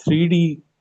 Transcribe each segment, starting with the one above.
3D,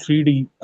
3D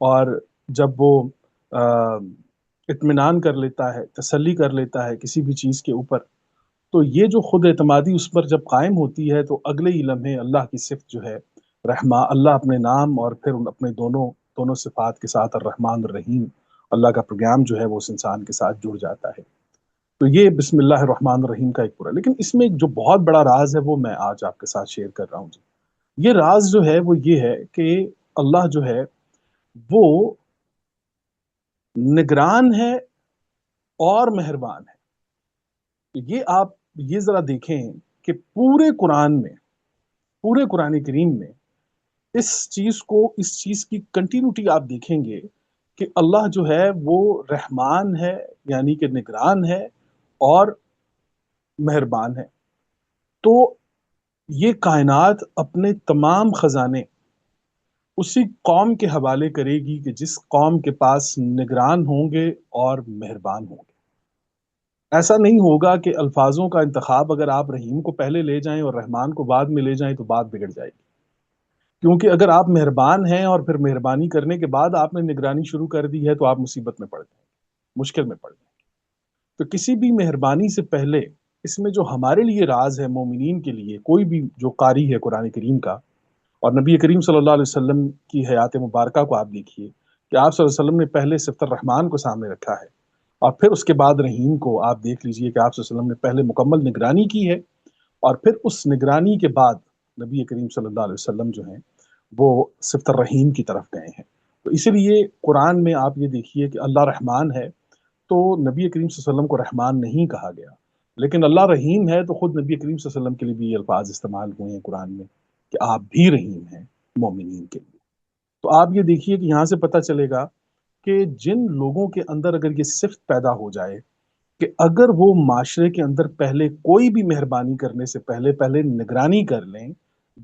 اور جب وہ اطمینان کر لیتا ہے، تسلی کر لیتا ہے کسی بھی چیز کے اوپر، تو یہ جو خود اعتمادی اس پر جب قائم ہوتی ہے تو اگلے ہی لمحے اللہ کی صفت جو ہے اللہ اپنے نام اور پھر اپنے دونوں صفات کے ساتھ الرحمن الرحیم، اللہ کا پیغام جو ہے وہ اس انسان کے ساتھ جڑ جاتا ہے۔ تو یہ بسم اللہ الرحمن الرحیم کا ایک پورا، لیکن اس میں ایک جو بہت بڑا راز ہے وہ میں آج آپ کے ساتھ شیئر کر رہا ہوں جی۔ یہ راز جو ہے وہ یہ ہے کہ اللہ جو ہے وہ نگران ہے اور مہربان ہے۔ یہ آپ یہ ذرا دیکھیں کہ پورے قرآن کریم میں اس چیز کی کنٹینیوٹی آپ دیکھیں گے کہ اللہ جو ہے وہ رحمان ہے، یعنی کہ نگران ہے اور مہربان ہے۔ تو یہ کائنات اپنے تمام خزانے اسی قوم کے حوالے کرے گی کہ جس قوم کے پاس نگران ہوں گے اور مہربان ہوں گے۔ ایسا نہیں ہوگا کہ الفاظوں کا انتخاب اگر آپ رحیم کو پہلے لے جائیں اور رحمان کو بعد میں لے جائیں تو بات بگڑ جائے گی، کیونکہ اگر آپ مہربان ہیں اور پھر مہربانی کرنے کے بعد آپ نے نگرانی شروع کر دی ہے تو آپ مصیبت میں پڑ جائیں گے، مشکل میں پڑ جائیں گے۔ تو کسی بھی مہربانی سے پہلے اس میں جو ہمارے لیے راز ہے، مومنین کے لیے، کوئی بھی جو قاری ہے قرآن کریم کا، اور نبی کریم صلی اللہ علیہ وسلم کی حیات مبارکہ کو آپ دیکھیے کہ آپ صلی اللہ علیہ وسلم نے پہلے صفت الرحمان کو سامنے رکھا ہے اور پھر اس کے بعد رحیم کو آپ دیکھ لیجئے کہ آپ صلی اللہ علیہ وسلم نے پہلے مکمل نگرانی کی ہے اور پھر اس نگرانی کے بعد نبی کریم صلی اللہ علیہ وسلم جو ہیں وہ صفت الرحیم کی طرف گئے ہیں۔ تو اسی لیے قرآن میں آپ یہ دیکھیے کہ اللہ رحمان ہے تو نبی کریم صلی اللہ علیہ وسلم کو رحمان نہیں کہا گیا، لیکن اللہ رحیم ہے تو خود نبی کریم صلی اللہ علیہ وسلم کے لیے بھی یہ الفاظ استعمال ہوئے ہیں قرآن میں کہ آپ بھی رحیم ہیں مومنین کے لیے۔ تو آپ یہ دیکھیے کہ یہاں سے پتہ چلے گا کہ جن لوگوں کے اندر اگر یہ صفت پیدا ہو جائے کہ اگر وہ معاشرے کے اندر پہلے کوئی بھی مہربانی کرنے سے پہلے نگرانی کر لیں،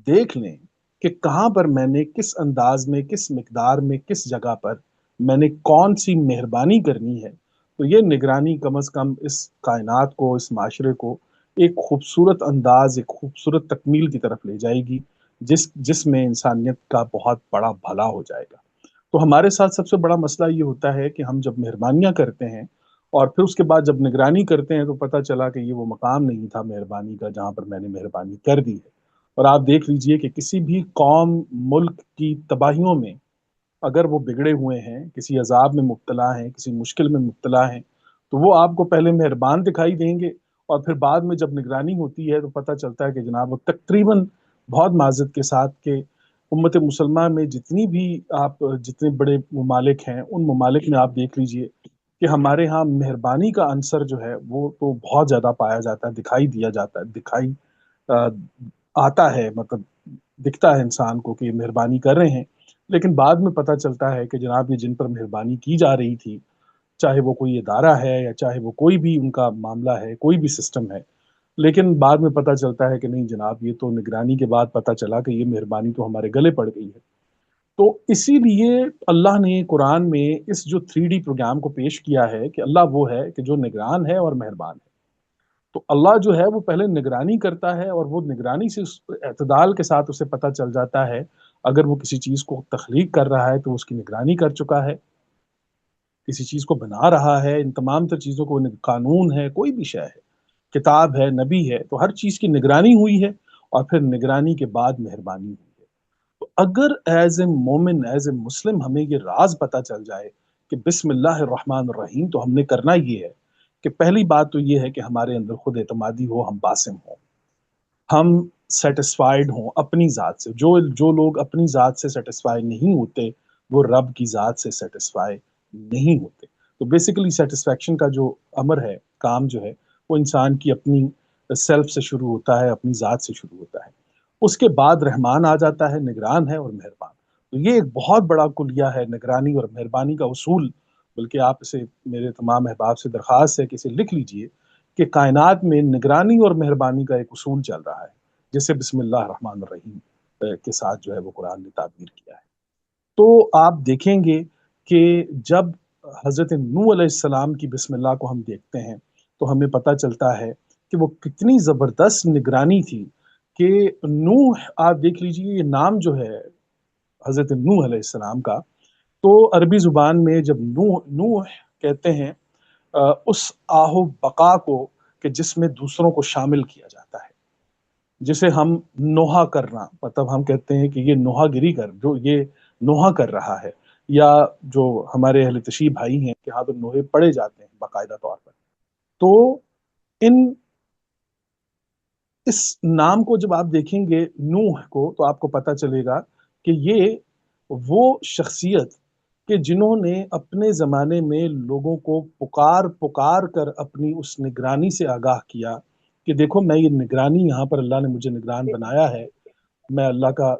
دیکھ لیں کہ کہاں پر میں نے کس انداز میں، کس مقدار میں، کس جگہ پر میں نے کون سی مہربانی کرنی ہے، تو یہ نگرانی کم از کم اس کائنات کو، اس معاشرے کو ایک خوبصورت انداز، ایک خوبصورت تکمیل کی طرف لے جائے گی جس میں انسانیت کا بہت بڑا بھلا ہو جائے گا۔ تو ہمارے ساتھ سب سے بڑا مسئلہ یہ ہوتا ہے کہ ہم جب مہربانیاں کرتے ہیں اور پھر اس کے بعد جب نگرانی کرتے ہیں تو پتہ چلا کہ یہ وہ مقام نہیں تھا مہربانی کا جہاں پر میں نے مہربانی کر دی ہے۔ اور آپ دیکھ لیجئے کہ کسی بھی قوم، ملک کی تباہیوں میں اگر وہ بگڑے ہوئے ہیں، کسی عذاب میں مبتلا ہیں، کسی مشکل میں مبتلا ہیں، تو وہ آپ کو پہلے مہربان دکھائی دیں گے اور پھر بعد میں جب نگرانی ہوتی ہے تو پتہ چلتا ہے کہ جناب وہ تقریباً، بہت معذرت کے ساتھ، کہ امت مسلمہ میں جتنے بڑے ممالک ہیں ان ممالک میں آپ دیکھ لیجئے کہ ہمارے ہاں مہربانی کا عنصر جو ہے وہ تو بہت زیادہ پایا جاتا ہے، دکھائی دیا جاتا ہے، دکھائی آ، آتا ہے، مطلب دکھتا ہے انسان کو کہ یہ مہربانی کر رہے ہیں، لیکن بعد میں پتہ چلتا ہے کہ جناب یہ جن پر مہربانی کی جا رہی تھی، چاہے وہ کوئی ادارہ ہے یا چاہے وہ کوئی بھی ان کا معاملہ ہے، کوئی بھی سسٹم ہے، لیکن بعد میں پتہ چلتا ہے کہ نہیں جناب، یہ تو نگرانی کے بعد پتہ چلا کہ یہ مہربانی تو ہمارے گلے پڑ گئی ہے۔ تو اسی لیے اللہ نے قرآن میں اس جو 3D پروگرام کو پیش کیا ہے کہ اللہ وہ ہے کہ جو نگران ہے اور مہربان ہے۔ تو اللہ جو ہے وہ پہلے نگرانی کرتا ہے اور وہ نگرانی سے اس اعتدال کے ساتھ اسے پتہ چل جاتا ہے، اگر وہ کسی چیز کو تخلیق کر رہا ہے تو اس کی نگرانی کر چکا ہے، کسی چیز کو بنا رہا ہے، ان تمام تر چیزوں کو، قانون ہے، کوئی بھی شے ہے، کتاب ہے، نبی ہے، تو ہر چیز کی نگرانی ہوئی ہے اور پھر نگرانی کے بعد مہربانی ہوئی ہے۔ تو اگر ایز اے مومن، ایز اے مسلم ہمیں یہ راز پتہ چل جائے کہ بسم اللہ الرحمن الرحیم، تو ہم نے کرنا یہ ہے کہ پہلی بات تو یہ ہے کہ ہمارے اندر خود اعتمادی ہو، ہم باسم ہوں، ہم سیٹسفائیڈ ہوں اپنی ذات سے۔ جو لوگ اپنی ذات سے سیٹسفائی نہیں ہوتے وہ رب کی ذات سے سیٹسفائی نہیں ہوتے۔ تو بیسیکلی سیٹسفیکشن کا جو امر ہے، کام جو ہے، وہ انسان کی اپنی سیلف سے شروع ہوتا ہے، اپنی ذات سے شروع ہوتا ہے۔ اس کے بعد رحمان آ جاتا ہے، نگران ہے اور مہربان۔ تو یہ ایک بہت بڑا کلیہ ہے نگرانی اور مہربانی کا اصول، بلکہ آپ اسے، میرے تمام احباب سے درخواست ہے کہ اسے لکھ لیجئے کہ کائنات میں نگرانی اور مہربانی کا ایک اصول چل رہا ہے، جسے بسم اللہ الرحمن الرحیم کے ساتھ جو ہے وہ قرآن نے تعبیر کیا ہے۔ تو آپ دیکھیں گے کہ جب حضرت نوح علیہ السلام کی بسم اللہ کو ہم دیکھتے ہیں تو ہمیں پتہ چلتا ہے کہ وہ کتنی زبردست نگرانی تھی کہ نوح، آپ دیکھ لیجئے یہ نام جو ہے حضرت نوح علیہ السلام کا، تو عربی زبان میں جب نوح نوح کہتے ہیں اس آہو بقا کو کہ جس میں دوسروں کو شامل کیا جاتا ہے، جسے ہم نوحہ کرنا، مطلب ہم کہتے ہیں کہ یہ نوحہ گری کر، جو یہ نوحہ کر رہا ہے، یا جو ہمارے اہل تشیع بھائی ہیں کہ ہاں تو نوحے پڑھے جاتے ہیں باقاعدہ طور پر. تو ان اس نام کو جب آپ دیکھیں گے نوح کو، تو آپ کو پتہ چلے گا کہ یہ وہ شخصیت کہ جنہوں نے اپنے زمانے میں لوگوں کو پکار پکار کر اپنی اس نگرانی سے آگاہ کیا کہ دیکھو میں یہ نگرانی، یہاں پر اللہ نے مجھے نگران بنایا ہے، میں اللہ کا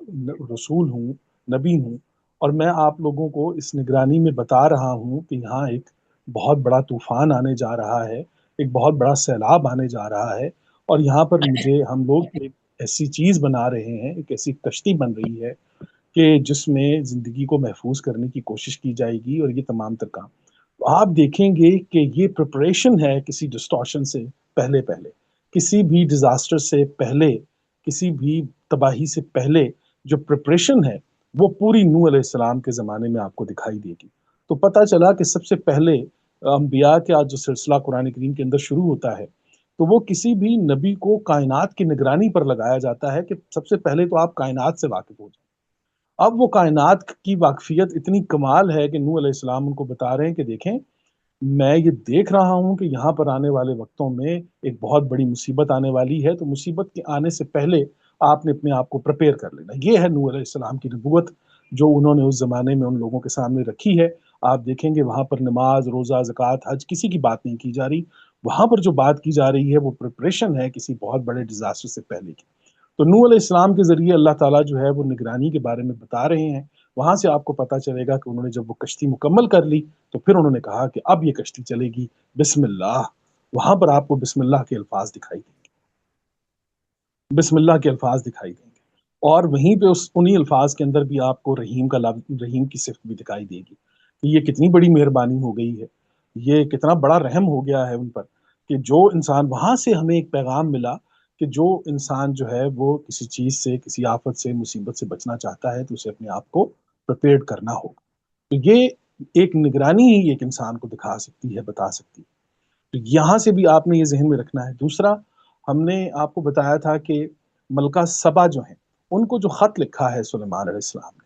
رسول ہوں، نبی ہوں، اور میں آپ لوگوں کو اس نگرانی میں بتا رہا ہوں کہ یہاں ایک بہت بڑا طوفان آنے جا رہا ہے، ایک بہت بڑا سیلاب آنے جا رہا ہے، اور یہاں پر مجھے ہم لوگ ایک ایسی چیز بنا رہے ہیں، ایک ایسی کشتی بن رہی ہے کہ جس میں زندگی کو محفوظ کرنے کی کوشش کی جائے گی، اور یہ تمام تر کام تو آپ دیکھیں گے کہ یہ پریپریشن ہے کسی ڈسٹارشن سے پہلے پہلے، کسی بھی ڈیزاسٹر سے پہلے، کسی بھی تباہی سے پہلے جو پریپریشن ہے وہ پوری نوح علیہ السلام کے زمانے میں آپ کو دکھائی دے گی. تو پتہ چلا کہ سب سے پہلے انبیاء کا جو سلسلہ قرآن کریم کے اندر شروع ہوتا ہے تو وہ کسی بھی نبی کو کائنات کی نگرانی پر لگایا جاتا ہے کہ سب سے پہلے تو آپ کائنات سے واقف ہو جائیں. اب وہ کائنات کی واقفیت اتنی کمال ہے کہ نوح علیہ السلام ان کو بتا رہے ہیں کہ دیکھیں میں یہ دیکھ رہا ہوں کہ یہاں پر آنے والے وقتوں میں ایک بہت بڑی مصیبت آنے والی ہے، تو مصیبت کے آنے سے پہلے آپ نے اپنے آپ کو پریپیئر کر لینا. یہ ہے نوح علیہ السلام کی نبوت جو انہوں نے اس زمانے میں ان لوگوں کے سامنے رکھی ہے. آپ دیکھیں گے وہاں پر نماز، روزہ، زکوٰۃ، حج کسی کی بات نہیں کی جا رہی، وہاں پر جو بات کی جا رہی ہے وہ پریپریشن ہے کسی بہت بڑے ڈیزاسٹر سے پہلے کی. تو نوح علیہ السلام کے ذریعے اللہ تعالیٰ جو ہے وہ نگرانی کے بارے میں بتا رہے ہیں. وہاں سے آپ کو پتہ چلے گا کہ انہوں نے جب وہ کشتی مکمل کر لی تو پھر انہوں نے کہا کہ اب یہ کشتی چلے گی بسم اللہ. وہاں پر آپ کو بسم اللہ کے الفاظ دکھائی دیں گے، بسم اللہ کے الفاظ دکھائی دیں گے، اور وہیں پہ انہی الفاظ کے اندر بھی آپ کو رحیم کا رحیم کی صفت بھی دکھائی دے گی کہ یہ کتنی بڑی مہربانی ہو گئی ہے، یہ کتنا بڑا رحم ہو گیا ہے ان پر کہ جو انسان، وہاں سے ہمیں ایک پیغام ملا کہ جو انسان جو ہے وہ کسی چیز سے، کسی آفت سے، مصیبت سے بچنا چاہتا ہے تو اسے اپنے آپ کو پریپیئرڈ کرنا ہوگا. تو یہ ایک نگرانی ہی ایک انسان کو دکھا سکتی ہے، بتا سکتی ہے. تو یہاں سے بھی آپ نے یہ ذہن میں رکھنا ہے. دوسرا، ہم نے آپ کو بتایا تھا کہ ملکہ سبا جو ہیں ان کو جو خط لکھا ہے سلیمان علیہ السلام نے،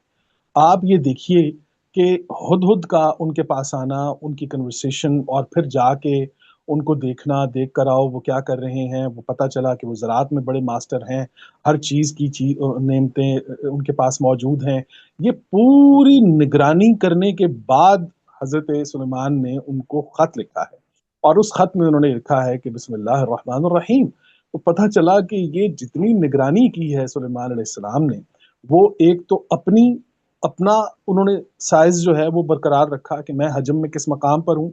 آپ یہ دیکھیے کہ ہدہد کا ان کے پاس آنا، ان کی کنورسیشن، اور پھر جا کے ان کو دیکھنا، دیکھ کر آؤ وہ کیا کر رہے ہیں. وہ پتہ چلا کہ وہ زراعت میں بڑے ماسٹر ہیں، ہر چیز کی نعمتیں ان کے پاس موجود ہیں. یہ پوری نگرانی کرنے کے بعد حضرت سلیمان نے ان کو خط لکھا ہے، اور اس خط میں انہوں نے لکھا ہے کہ بسم اللہ الرحمن الرحیم. تو پتہ چلا کہ یہ جتنی نگرانی کی ہے سلیمان علیہ السلام نے، وہ ایک تو اپنا انہوں نے سائز جو ہے وہ برقرار رکھا کہ میں حجم میں کس مقام پر ہوں،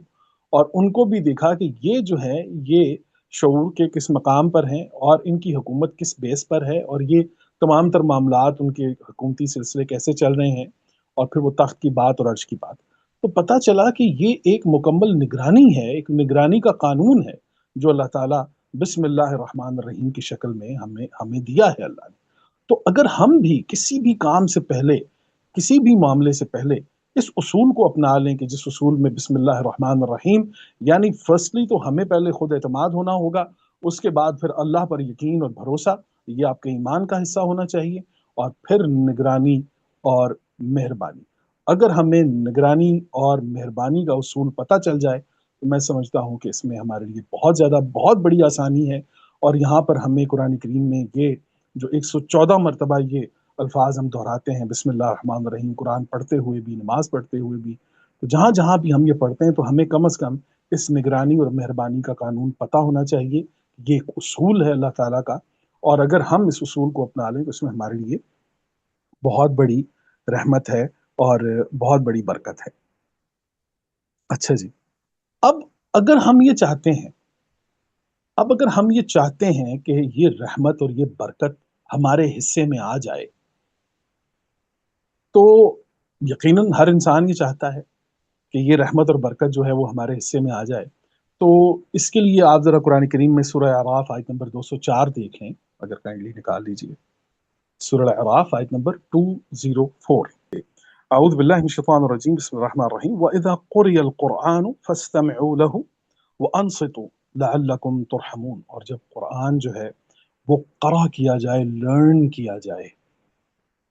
اور ان کو بھی دیکھا کہ یہ جو ہے یہ شعور کے کس مقام پر ہیں، اور ان کی حکومت کس بیس پر ہے، اور یہ تمام تر معاملات ان کے حکومتی سلسلے کیسے چل رہے ہیں، اور پھر وہ تخت کی بات اور عرش کی بات. تو پتہ چلا کہ یہ ایک مکمل نگرانی ہے، ایک نگرانی کا قانون ہے جو اللہ تعالیٰ بسم اللہ الرحمن الرحیم کی شکل میں ہمیں دیا ہے اللہ نے. تو اگر ہم بھی کسی بھی کام سے پہلے، کسی بھی معاملے سے پہلے اس اصول کو اپنا لیں کہ جس اصول میں بسم اللہ الرحمن الرحیم، یعنی فرسٹلی تو ہمیں پہلے خود اعتماد ہونا ہوگا، اس کے بعد پھر اللہ پر یقین اور بھروسہ، یہ آپ کے ایمان کا حصہ ہونا چاہیے، اور پھر نگرانی اور مہربانی. اگر ہمیں نگرانی اور مہربانی کا اصول پتہ چل جائے تو میں سمجھتا ہوں کہ اس میں ہمارے لیے بہت زیادہ بہت بڑی آسانی ہے. اور یہاں پر ہمیں قرآن کریم میں یہ جو 114 مرتبہ یہ الفاظ ہم دہراتے ہیں بسم اللہ الرحمن الرحیم، قرآن پڑھتے ہوئے بھی، نماز پڑھتے ہوئے بھی، تو جہاں جہاں بھی ہم یہ پڑھتے ہیں تو ہمیں کم از کم اس نگرانی اور مہربانی کا قانون پتہ ہونا چاہیے. یہ ایک اصول ہے اللہ تعالیٰ کا، اور اگر ہم اس اصول کو اپنا لیں تو اس میں ہمارے لیے بہت بڑی رحمت ہے اور بہت بڑی برکت ہے. اچھا جی، اب اگر ہم یہ چاہتے ہیں کہ یہ رحمت اور یہ برکت ہمارے حصے میں آ جائے، تو یقیناً ہر انسان یہ چاہتا ہے کہ یہ رحمت اور برکت جو ہے وہ ہمارے حصے میں آ جائے. تو اس کے لیے آپ ذرا قرآن کریم میں سورہ اعراف آیت نمبر 204 دیکھ لیں، اگر کائنڈلی نکال لیجیے. سورہ اعراف آیت نمبر 204. أعوذ بالله من الشيطان الرجيم بسم الله الرحمن الرحيم وإذا قرئ القرآن فاستمعوا له وأنصتوا لعلكم ترحمون. اور جب قرآن جو ہے وہ قرأ کیا جائے، لرن کیا جائے،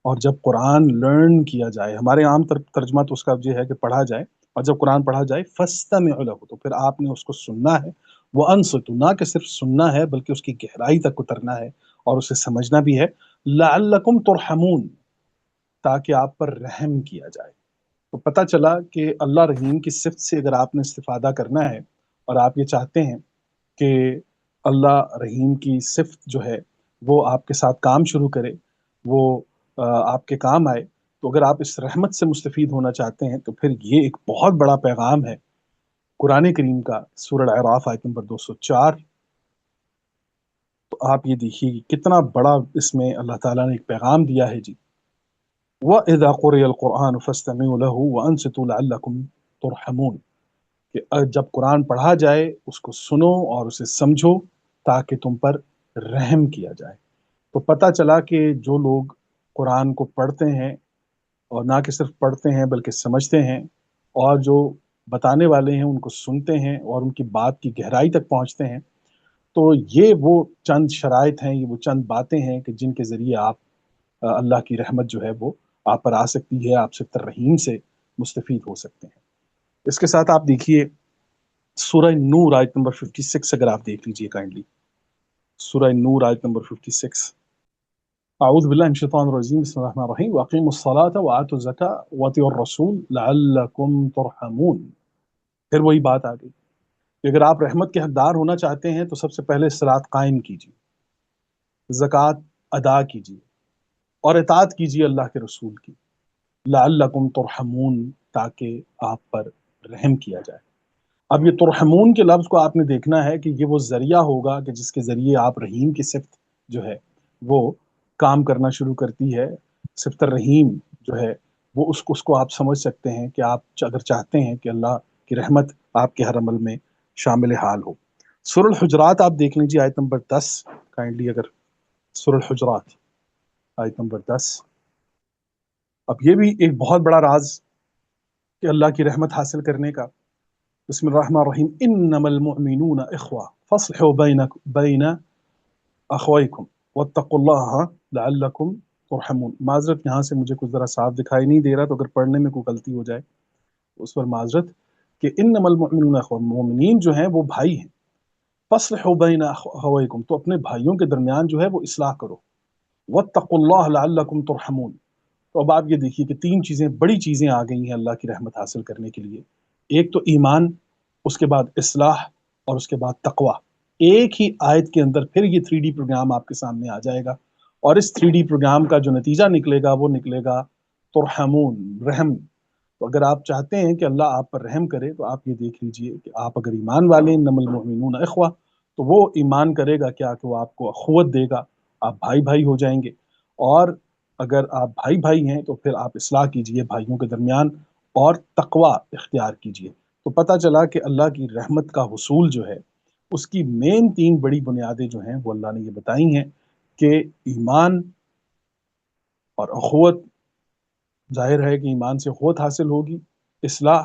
اور جب قرآن لرن کیا جائے، ہمارے عام ترجمہ تو اس کا یہ ہے کہ پڑھا جائے، اور جب قرآن پڑھا جائے فاستمعوا له تو پھر آپ نے اس کو سننا ہے، وانصتوا نہ کہ صرف سننا ہے بلکہ اس کی گہرائی تک اترنا ہے اور اسے سمجھنا بھی ہے، لعلکم ترحمون تاکہ آپ پر رحم کیا جائے۔ تو پتہ چلا کہ اللہ رحیم کی صفت سے اگر آپ نے استفادہ کرنا ہے اور آپ یہ چاہتے ہیں کہ اللہ رحیم کی صفت جو ہے وہ آپ کے ساتھ کام شروع کرے، وہ آپ کے کام آئے، تو اگر آپ اس رحمت سے مستفید ہونا چاہتے ہیں تو پھر یہ ایک بہت بڑا پیغام ہے قرآن کریم کا، سورہ الاعراف آیت نمبر 204۔ تو آپ یہ دیکھیے کہ کتنا بڑا اس میں اللہ تعالیٰ نے ایک پیغام دیا ہے جی۔ وَإِذَا قُرِئَ الْقُرْآنُ فَاسْتَمِعُوا لَهُ وَأَنصِتُوا لَعَلَّكُمْ تُرْحَمُونَ کہ جب قرآن پڑھا جائے اس کو سنو اور اسے سمجھو تاکہ تم پر رحم کیا جائے۔ تو پتہ چلا کہ جو لوگ قرآن کو پڑھتے ہیں اور نہ کہ صرف پڑھتے ہیں بلکہ سمجھتے ہیں، اور جو بتانے والے ہیں ان کو سنتے ہیں اور ان کی بات کی گہرائی تک پہنچتے ہیں، تو یہ وہ چند شرائط ہیں، یہ وہ چند باتیں ہیں کہ جن کے ذریعے آپ اللہ کی رحمت جو ہے وہ آپ پر آ سکتی ہے، آپ سے ترحیم سے مستفید ہو سکتے ہیں۔ اس کے ساتھ آپ دیکھیے سورہ نور آیت نمبر 56 اگر آپ دیکھ لیجئے کائنڈلی، سورہ نور آیت نمبر 56۔ اعوذ باللہ من الشیطان الرجیم بسم اللہ الرحمن الرحیم واقیموا الصلاۃ وآتوا الزکاۃ واطیعوا الرسول لعلکم ترحمون۔ پھر وہی بات آ گئی کہ اگر آپ رحمت کے حقدار ہونا چاہتے ہیں تو سب سے پہلے صلاۃ قائم کیجیے، زکوٰۃ ادا کیجیے اور اطاعت کیجیے اللہ کے رسول کی، لعلکم ترحمون تاکہ آپ پر رحم کیا جائے۔ اب یہ ترحمون کے لفظ کو آپ نے دیکھنا ہے کہ یہ وہ ذریعہ ہوگا کہ جس کے ذریعے آپ رحیم کی صفت جو ہے وہ کام کرنا شروع کرتی ہے۔ صفت الرحیم جو ہے وہ اس کو آپ سمجھ سکتے ہیں کہ آپ اگر چاہتے ہیں کہ اللہ کی رحمت آپ کے ہر عمل میں شامل حال ہو۔ سورہ الحجرات آپ دیکھ لیجیے آیت نمبر 10 کائنڈلی، اگر سورہ الحجرات آیت نمبر 10۔ اب یہ بھی ایک بہت بڑا راز کہ اللہ کی رحمت حاصل کرنے کا۔ بسم اللہ الرحمن الرحیم انما المؤمنون اخوہ فاصلحوا بین اخویکم واتقوا اللہ لعلکم ترحمون۔ معذرت یہاں سے مجھے کچھ ذرا صاف دکھائی نہیں دے رہا، تو اگر پڑھنے میں کوئی غلطی ہو جائے اس پر معذرت، کہ انما المؤمنون اخوہ، مومنین جو ہیں وہ بھائی ہیں، فاصلحوا بین اخویکم تو اپنے بھائیوں کے درمیان جو ہے وہ اصلاح کرو، واتقوا اللہ لعلکم ترحمون۔ تو اب آپ یہ دیکھیے کہ تین چیزیں، بڑی چیزیں آ گئی ہیں اللہ کی رحمت حاصل کرنے کے لیے۔ ایک تو ایمان، اس کے بعد اصلاح، اور اس کے بعد تقوی۔ ایک ہی آیت کے اندر پھر یہ 3D پروگرام آپ کے سامنے آ جائے گا، اور اس 3D پروگرام کا جو نتیجہ نکلے گا وہ نکلے گا ترحمون، رحم۔ تو اگر آپ چاہتے ہیں کہ اللہ آپ پر رحم کرے تو آپ یہ دیکھ لیجئے کہ آپ اگر ایمان والے، انما المؤمنون اخوہ، تو وہ ایمان کرے گا کیا کہ وہ آپ کو اخوت دے گا، آپ بھائی بھائی ہو جائیں گے۔ اور اگر آپ بھائی بھائی ہیں تو پھر آپ اصلاح کیجئے بھائیوں کے درمیان اور تقوی اختیار کیجئے۔ تو پتہ چلا کہ اللہ کی رحمت کا حصول جو ہے اس کی مین تین بڑی بنیادیں جو ہیں وہ اللہ نے یہ بتائی ہیں کہ ایمان اور اخوت، ظاہر ہے کہ ایمان سے اخوت حاصل ہوگی، اصلاح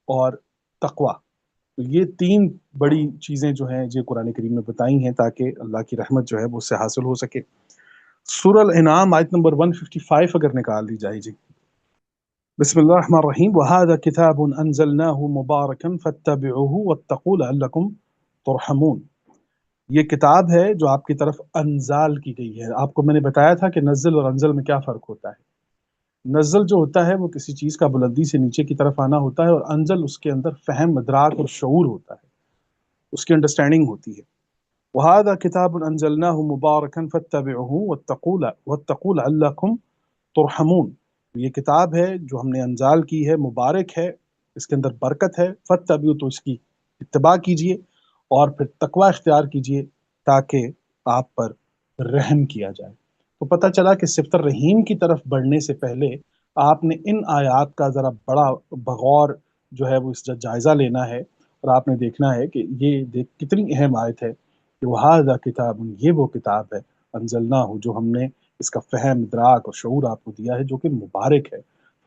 اور تقوی۔ تو یہ تین بڑی چیزیں جو ہیں یہ قرآن کریم میں بتائی ہیں تاکہ اللہ کی رحمت جو ہے وہ اس سے حاصل ہو سکے۔ سورہ الانعام آیت نمبر 155 اگر نکال دی جائے جی، بسم اللہ الرحمن الرحیم وَهَذَا كِتَابٌ أَنزَلْنَاهُ مُبَارَكًا فَاتَّبِعُوهُ وَاتَّقُوا لَعَلَّكُمْ تُرْحَمُونَ۔ یہ کتاب ہے جو آپ کی طرف انزال کی گئی ہے۔ آپ کو میں نے بتایا تھا کہ نزل اور انزل میں کیا فرق ہوتا ہے۔ نزل جو ہوتا ہے وہ کسی چیز کا بلندی سے نیچے کی طرف آنا ہوتا ہے، اور انزل اس کے اندر فہم، ادراک اور شعور ہوتا ہے، اس کی انڈرسٹینڈنگ ہوتی ہے۔ وَهَذَا كِتَابٌ أَنزَلْنَاهُ مُبَارَكًا فَاتَّبِعُوهُ وَاتَّقُوا لَعَلَّكُمْ تُرْحَمُونَ۔ یہ کتاب ہے جو ہم نے انزال کی ہے، مبارک ہے، اس کے اندر برکت ہے، فَاتَّبِعُوا تو اس کی اتباع کیجئے، اور پھر تقوی اختیار کیجئے تاکہ آپ پر رحم کیا جائے۔ تو پتہ چلا کہ صفت الرحیم کی طرف بڑھنے سے پہلے آپ نے ان آیات کا ذرا بڑا بغور جو ہے وہ اس کا جائزہ لینا ہے، اور آپ نے دیکھنا ہے کہ یہ کتنی اہم آیت ہے کہ وَهَذَا كِتَابٌ، یہ وہ کتاب ہے، انزلناہ جو ہم نے اس کا فہم، ادراک اور شعور آپ کو دیا ہے، جو کہ مبارک ہے،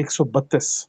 132,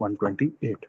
128।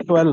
12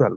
12,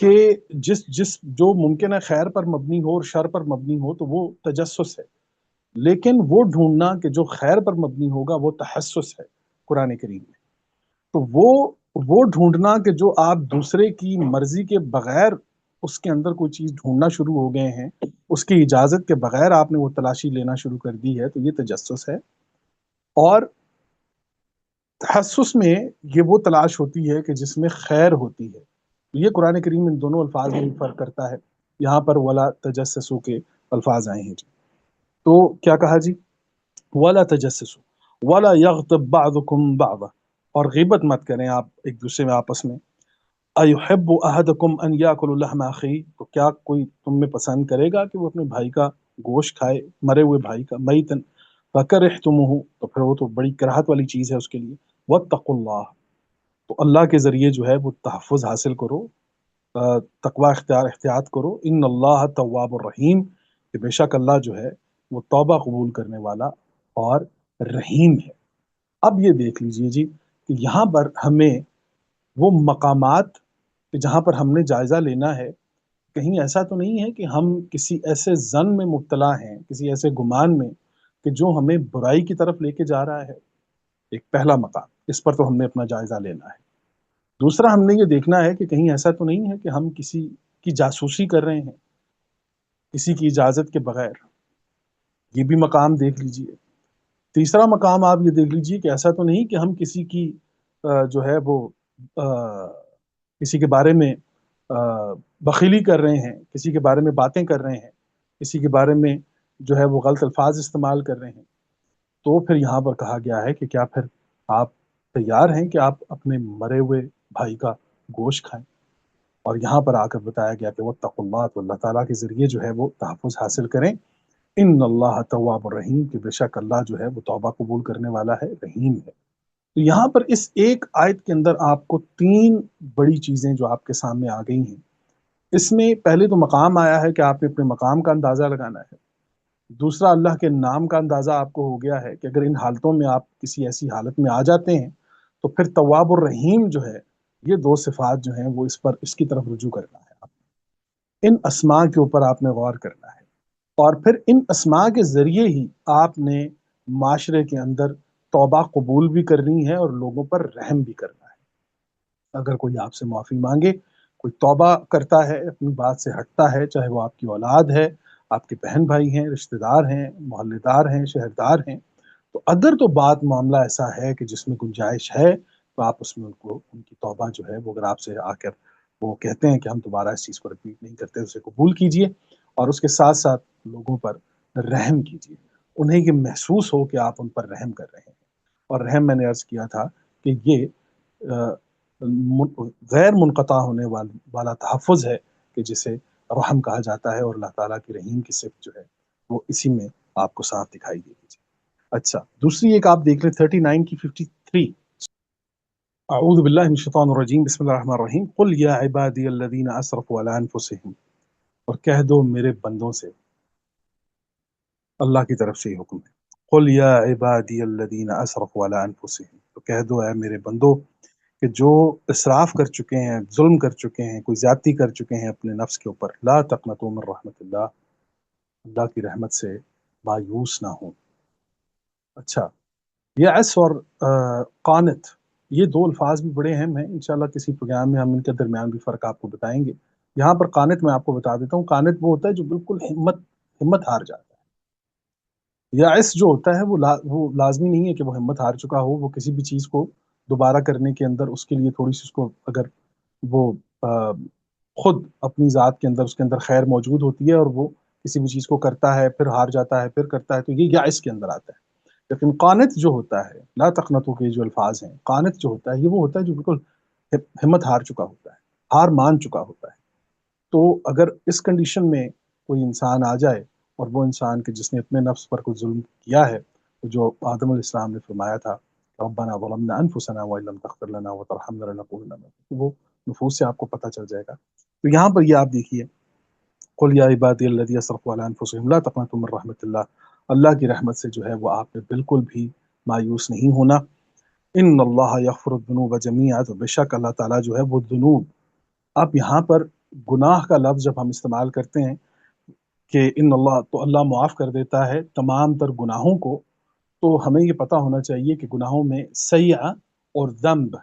کہ جس جس جو ممکن ہے خیر پر مبنی ہو اور شر پر مبنی ہو تو وہ تجسس ہے، لیکن وہ ڈھونڈنا کہ جو خیر پر مبنی ہوگا وہ تحسس ہے قرآن کریم میں۔ تو وہ ڈھونڈنا کہ جو آپ دوسرے کی مرضی کے بغیر اس کے اندر کوئی چیز ڈھونڈنا شروع ہو گئے ہیں، اس کی اجازت کے بغیر آپ نے وہ تلاشی لینا شروع کر دی ہے، تو یہ تجسس ہے۔ اور تحسس میں یہ وہ تلاش ہوتی ہے کہ جس میں خیر ہوتی ہے۔ یہ قرآن کریم ان دونوں الفاظ میں بھی فرق کرتا ہے۔ یہاں پر ولا تجسسو کے الفاظ آئے ہیں جی، تو کیا کہا جی؟ ولا تجسسو ولا یغتب بعضکم بعضا، اور غیبت مت کریں آپ ایک دوسرے میں آپس میں۔ ایحب احدکم ان یاکل لحم اخیہ، تو کیا کوئی تم میں پسند کرے گا کہ وہ اپنے بھائی کا گوشت کھائے، مرے ہوئے بھائی کا، میتن فکرہتموہ، تو پھر وہ تو بڑی کراہت والی چیز ہے اس کے لیے۔ واتقوا اللہ، تو اللہ کے ذریعے جو ہے وہ تحفظ حاصل کرو، تقوی احتیاط کرو۔ ان اللہ تواب الرحیم، کہ بے شک اللہ جو ہے وہ توبہ قبول کرنے والا اور رحیم ہے۔ اب یہ دیکھ لیجئے جی کہ یہاں پر ہمیں وہ مقامات کہ جہاں پر ہم نے جائزہ لینا ہے، کہیں ایسا تو نہیں ہے کہ ہم کسی ایسے ظن میں مبتلا ہیں، کسی ایسے گمان میں کہ جو ہمیں برائی کی طرف لے کے جا رہا ہے۔ ایک پہلا مقام، اس پر تو ہم نے اپنا جائزہ لینا ہے۔ دوسرا ہم نے یہ دیکھنا ہے کہ کہیں ایسا تو نہیں ہے کہ ہم کسی کی جاسوسی کر رہے ہیں کسی کی اجازت کے بغیر، یہ بھی مقام دیکھ لیجئے۔ تیسرا مقام آپ یہ دیکھ لیجئے کہ ایسا تو نہیں کہ ہم کسی کی جو ہے وہ کسی کے بارے میں بخیلی کر رہے ہیں، کسی کے بارے میں باتیں کر رہے ہیں، کسی کے بارے میں جو ہے وہ غلط الفاظ استعمال کر رہے ہیں۔ تو پھر یہاں پر کہا گیا ہے کہ کیا پھر آپ تیار ہیں کہ آپ اپنے مرے ہوئے بھائی کا گوشت کھائیں؟ اور یہاں پر آ کر بتایا گیا کہ واتقوا اللہ، تو اللہ تعالیٰ کے ذریعے جو ہے وہ تحفظ حاصل کریں۔ ان اللہ تواب الرحیم، کہ بے شک اللہ جو ہے وہ توبہ قبول کرنے والا ہے، رحیم ہے۔ تو یہاں پر اس ایک آیت کے اندر آپ کو تین بڑی چیزیں جو آپ کے سامنے آ گئی ہیں۔ اس میں پہلے تو مقام آیا ہے کہ آپ نے اپنے مقام کا اندازہ لگانا ہے۔ دوسرا اللہ کے نام کا اندازہ آپ کو ہو گیا ہے کہ اگر ان حالتوں میں آپ کسی ایسی حالت میں آ جاتے ہیں تو پھر تواب الرحیم جو ہے، یہ دو صفات جو ہیں وہ اس کی طرف رجوع کرنا ہے۔ ان اسماء کے اوپر آپ نے غور کرنا ہے، اور پھر ان اسماء کے ذریعے ہی آپ نے معاشرے کے اندر توبہ قبول بھی کرنی ہے اور لوگوں پر رحم بھی کرنا ہے۔ اگر کوئی آپ سے معافی مانگے، کوئی توبہ کرتا ہے، اپنی بات سے ہٹتا ہے، چاہے وہ آپ کی اولاد ہے، آپ کے بہن بھائی ہیں، رشتہ دار ہیں، محلے دار ہیں، شہردار ہیں، تو اگر تو بات معاملہ ایسا ہے کہ جس میں گنجائش ہے تو آپ اس میں ان کی توبہ جو ہے وہ اگر آپ سے آ کر وہ کہتے ہیں کہ ہم دوبارہ اس چیز کو رپیٹ نہیں کرتے، اسے قبول کیجئے، اور اس کے ساتھ ساتھ لوگوں پر رحم کیجئے، انہیں یہ محسوس ہو کہ آپ ان پر رحم کر رہے ہیں۔ اور رحم میں نے عرض کیا تھا کہ یہ غیر منقطع ہونے والا تحفظ ہے کہ جسے رحم کہا جاتا ہے، اور اللہ تعالیٰ کی رحیم کی صفت جو ہے وہ اسی میں آپ کو صاف دکھائی دے گی۔ اچھا، دوسری ایک آپ دیکھ لیں 39 کی 53۔ اعوذ باللہ من الشیطان الرجیم، بسم اللہ الرحمن الرحیم۔ قل یا عبادی الذین اسرفوا علی انفسہم، اور کہہ دو میرے بندوں سے، اللہ کی طرف سے یہ حکم ہے، قل یا عبادی الذین اسرفوا علی انفسہم، تو کہہ دو اے میرے بندو کہ جو اسراف کر چکے ہیں، ظلم کر چکے ہیں، کوئی زیادتی کر چکے ہیں اپنے نفس کے اوپر، لا تقنطوا من رحمت اللہ، اللہ کی رحمت سے مایوس نہ ہوں۔ اچھا، یأس اور قانت، یہ دو الفاظ بھی بڑے اہم ہیں، انشاءاللہ کسی پروگرام میں ہم ان کے درمیان بھی فرق آپ کو بتائیں گے۔ یہاں پر قانت میں آپ کو بتا دیتا ہوں، قانت وہ ہوتا ہے جو بالکل ہمت ہار جاتا ہے۔ یأس جو ہوتا ہے وہ لازمی نہیں ہے کہ وہ ہمت ہار چکا ہو، وہ کسی بھی چیز کو دوبارہ کرنے کے اندر اس کے لیے تھوڑی سی اس کو اگر وہ خود اپنی ذات کے اندر اس کے اندر خیر موجود ہوتی ہے اور وہ کسی بھی چیز کو کرتا ہے پھر ہار جاتا ہے پھر کرتا ہے، تو یہ یأس کے اندر آتا ہے۔ لیکن قانت جو ہوتا ہے، لا تقنطوا کے جو الفاظ ہیں، قانت جو ہوتا ہے یہ وہ ہوتا ہے جو بالکل ہمت ہار چکا ہوتا ہے، ہار مان چکا ہوتا ہے۔ تو اگر اس کنڈیشن میں کوئی انسان آ جائے، اور وہ انسان کہ جس نے اپنے نفس پر کوئی ظلم کیا ہے، تو جو آدم علیہ السلام نے فرمایا تھا ربنا ظلمنا انفسنا وان لم تغفر لنا وترحمنا لنکونن من الخاسرین، وہ نفوس سے آپ کو پتہ چل جائے گا۔ تو یہاں پر یہ آپ دیکھیے، قل یا عبادی الذین اسرفوا علی انفسہم لا تقنطوا من رحمت اللہ، اللہ کی رحمت سے جو ہے وہ آپ نے بالکل بھی مایوس نہیں ہونا۔ ان اللہ یغفر الذنوب جمیعا، تو بے شک اللہ تعالیٰ جو ہے وہ ذنوب، اب یہاں پر گناہ کا لفظ جب ہم استعمال کرتے ہیں کہ ان اللہ، تو اللہ معاف کر دیتا ہے تمام تر گناہوں کو، تو ہمیں یہ پتہ ہونا چاہیے کہ گناہوں میں سیئہ اور ذنب،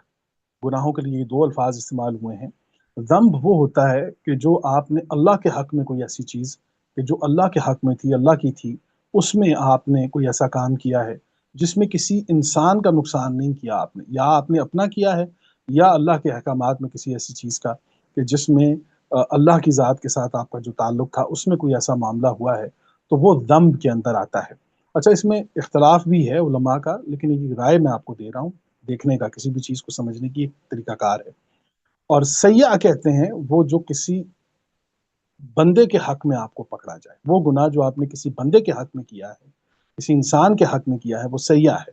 گناہوں کے لیے یہ دو الفاظ استعمال ہوئے ہیں۔ ذنب وہ ہوتا ہے کہ جو آپ نے اللہ کے حق میں کوئی ایسی چیز کہ جو اللہ کے حق میں تھی، اللہ کی تھی، اس میں آپ نے کوئی ایسا کام کیا ہے جس میں کسی انسان کا نقصان نہیں کیا آپ نے، یا آپ نے اپنا کیا ہے، یا اللہ کے احکامات میں کسی ایسی چیز کا کہ جس میں اللہ کی ذات کے ساتھ آپ کا جو تعلق تھا اس میں کوئی ایسا معاملہ ہوا ہے، تو وہ ذنب کے اندر آتا ہے۔ اچھا، اس میں اختلاف بھی ہے علماء کا، لیکن یہ رائے میں آپ کو دے رہا ہوں، دیکھنے کا، کسی بھی چیز کو سمجھنے کی ایک طریقہ کار ہے۔ اور سیئہ کہتے ہیں وہ جو کسی بندے کے حق میں آپ کو پکڑا جائے، وہ گناہ جو آپ نے کسی بندے کے حق میں کیا ہے، کسی انسان کے حق میں کیا ہے، وہ سیئہ ہے۔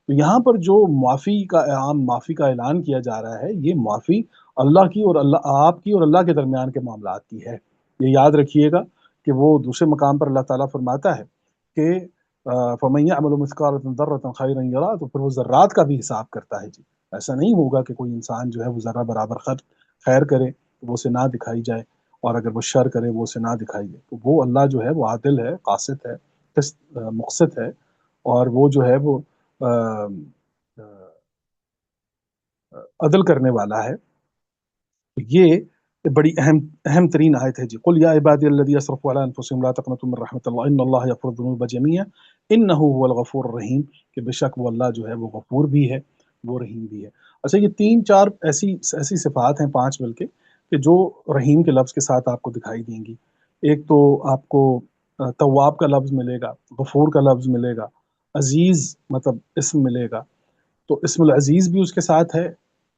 تو یہاں پر جو معافی کا عام معافی کا اعلان کیا جا رہا ہے، یہ معافی اللہ کی اور اللہ، آپ کی اور اللہ کے درمیان کے معاملات کی ہے۔ یہ یاد رکھیے گا کہ وہ دوسرے مقام پر اللہ تعالیٰ فرماتا ہے کہ فَمَن يَعْمَلُ مِثْقَالَ ذَرَّةٍ خَيْرًا يَرَهُ، تو پھر وہ ذرات کا بھی حساب کرتا ہے جی۔ ایسا نہیں ہوگا کہ کوئی انسان جو ہے وہ ذرہ برابر خیر کرے تو وہ اسے نہ دکھائی جائے، اور اگر وہ شر کرے وہ اسے نہ دکھائی دے۔ تو وہ اللہ جو ہے وہ عادل ہے، قاسط ہے، مقسط ہے، اور وہ جو ہے وہ عدل کرنے والا ہے۔ یہ بڑی اہم ترین آیت ہے جی۔ قل یا عبادی الذین اسرفوا علی انفسہم لا تقنطوا من رحمۃ اللہ ان اللہ یغفر الذنوب جميعا انہ هو الغفور الرحیم، کہ بے شک وہ اللہ جو ہے وہ غفور بھی ہے، وہ رحیم بھی ہے۔ اچھا، یہ تین چار ایسی صفات ہیں، پانچ بلکہ، کہ جو رحیم کے لفظ کے ساتھ آپ کو دکھائی دیں گی۔ ایک تو آپ کو تواب کا لفظ ملے گا، غفور کا لفظ ملے گا، عزیز مطلب اسم ملے گا، تو اسم العزیز بھی اس کے ساتھ ہے،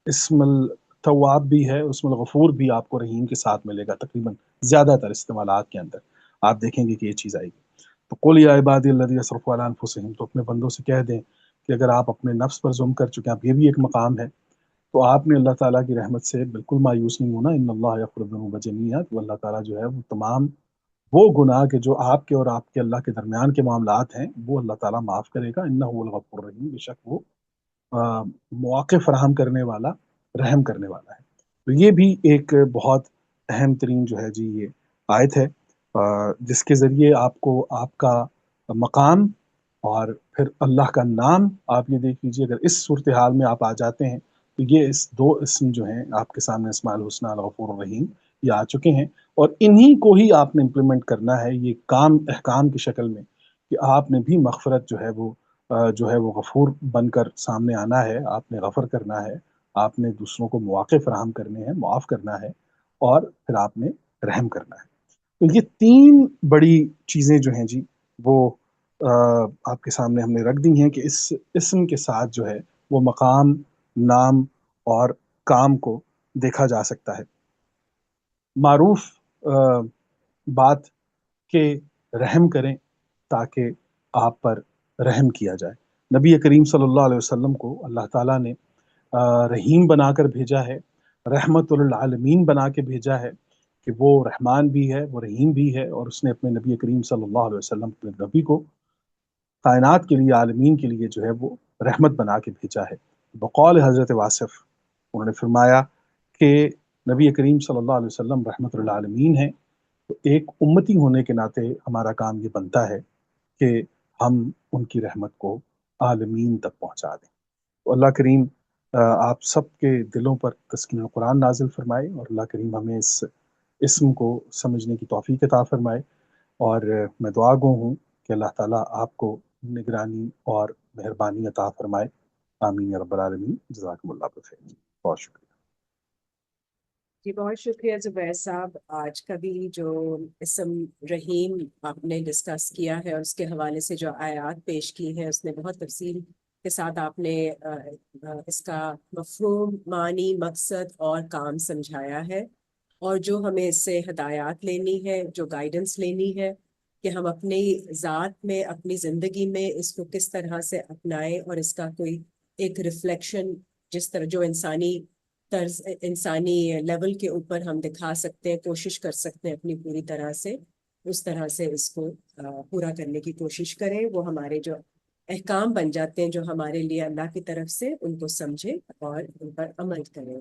اسم التواب بھی ہے، اسم الغفور بھی آپ کو رحیم کے ساتھ ملے گا۔ تقریباً زیادہ تر استعمالات کے اندر آپ دیکھیں گے کہ یہ چیز آئے گی۔ تو قل یا عبادی الذین اسرفوا علی انفسہم، تو اپنے بندوں سے کہہ دیں کہ اگر آپ اپنے نفس پر ظلم کر چکے ہیں، اب یہ بھی ایک مقام ہے، تو آپ نے اللہ تعالیٰ کی رحمت سے بالکل مایوس نہیں ہونا۔ ان اللہ یغفر الذنوب جميعا، تو اللہ تعالیٰ جو ہے وہ تمام وہ گناہ کے جو آپ کے اور آپ کے اللہ کے درمیان کے معاملات ہیں وہ اللہ تعالیٰ معاف کرے گا۔ انہ هو الغفور الرحیم، بے شک وہ مواقع فراہم کرنے والا، رحم کرنے والا ہے۔ تو یہ بھی ایک بہت اہم ترین جو ہے جی یہ آیت ہے، جس کے ذریعے آپ کو آپ کا مقام اور پھر اللہ کا نام، آپ یہ دیکھ لیجیے، اگر اس صورتحال میں آپ آ جاتے ہیں تو یہ اس دو اسم جو ہیں آپ کے سامنے، اسماء الحسنی الغفور الرحیم، یہ آ چکے ہیں، اور انہی کو ہی آپ نے امپلیمنٹ کرنا ہے، یہ کام احکام کی شکل میں، کہ آپ نے بھی مغفرت جو ہے وہ غفور بن کر سامنے آنا ہے، آپ نے غفر کرنا ہے، آپ نے دوسروں کو مواقع فراہم کرنے ہیں، معاف کرنا ہے، اور پھر آپ نے رحم کرنا ہے۔ تو یہ تین بڑی چیزیں جو ہیں جی وہ آپ کے سامنے ہم نے رکھ دی ہیں کہ اس اسم کے ساتھ جو ہے وہ مقام، نام اور کام کو دیکھا جا سکتا ہے۔ معروف بات کہ رحم کریں تاکہ آپ پر رحم کیا جائے۔ نبی کریم صلی اللہ علیہ وسلم کو اللہ تعالیٰ نے رحیم بنا کر بھیجا ہے، رحمت للعالمین بنا کے بھیجا ہے، کہ وہ رحمان بھی ہے، وہ رحیم بھی ہے، اور اس نے اپنے نبی کریم صلی اللہ علیہ وسلم، اپنے نبی کو کائنات کے لیے، عالمین کے لیے جو ہے وہ رحمت بنا کے بھیجا ہے۔ بقول حضرت واصف، انہوں نے فرمایا کہ نبی کریم صلی اللہ علیہ وسلم رحمت للعالمین ہیں، تو ایک امتی ہونے کے ناطے ہمارا کام یہ بنتا ہے کہ ہم ان کی رحمت کو عالمین تک پہنچا دیں۔ تو اللہ کریم آپ سب کے دلوں پر تسکین القرآن نازل فرمائے، اور اللہ کریم ہمیں اس اسم کو سمجھنے کی توفیق عطا فرمائے، اور میں دعا گو ہوں کہ اللہ تعالیٰ آپ کو نگرانی اور مہربانی عطا فرمائے۔ آمین یا رب العالمین۔ جزاکم اللہ بخیر۔ بہت شکریہ۔ جی بہت شکریہ زبیر صاحب، آج کا بھی جو اسم رحیم آپ نے ڈسکس کیا ہے اور اس کے حوالے سے جو آیات پیش کی ہے، اس نے بہت تفصیل کے ساتھ آپ نے اس کا مفہوم، معنی، مقصد اور کام سمجھایا ہے، اور جو ہمیں اس سے ہدایات لینی ہے، جو گائیڈنس لینی ہے کہ ہم اپنی ذات میں، اپنی زندگی میں اس کو کس طرح سے اپنائیں، اور اس کا کوئی ایک ریفلیکشن جس طرح جو انسانی لیول کے اوپر ہم دکھا سکتے ہیں، کوشش کر سکتے ہیں اپنی پوری طرح سے، اس طرح سے اس کو پورا کرنے کی کوشش کریں۔ وہ ہمارے جو احکام بن جاتے ہیں جو ہمارے لیے اللہ کی طرف سے، ان کو سمجھیں اور ان پر عمل کریں۔